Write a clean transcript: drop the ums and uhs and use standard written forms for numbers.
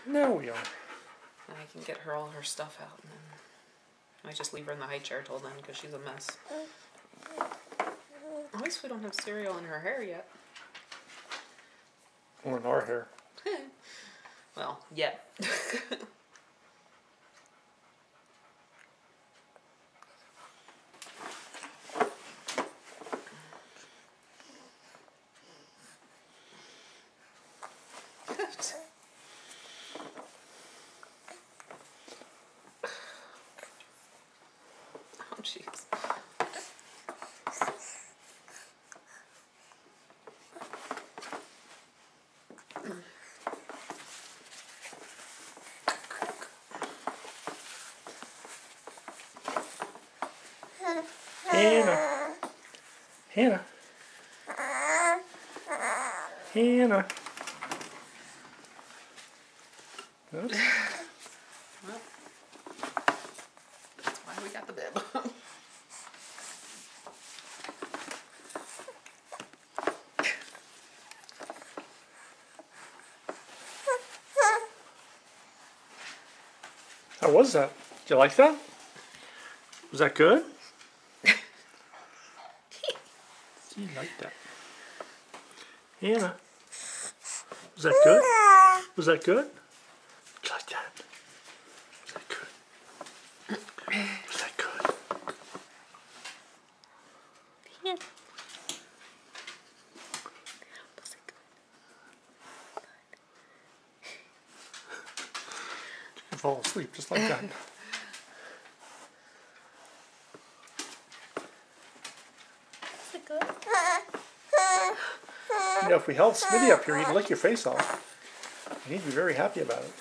Now we are. And I can get her all her stuff out, and then I might just leave her in the high chair till then because she's a mess. At least we don't have cereal in her hair yet. Or in our hair. Well, yeah. Oh, jeez. Hannah. Hannah. Hannah. Oops. Well, that's why we got the bib. How was that? Did you like that? Was that good? You like that. Hannah. Was that good? Was that good? Did you like that? Was that good? Was that good? Yeah. You can fall asleep just like that. Is it good? You know, if we held Smitty up here, he'd lick your face off. You need to be very happy about it.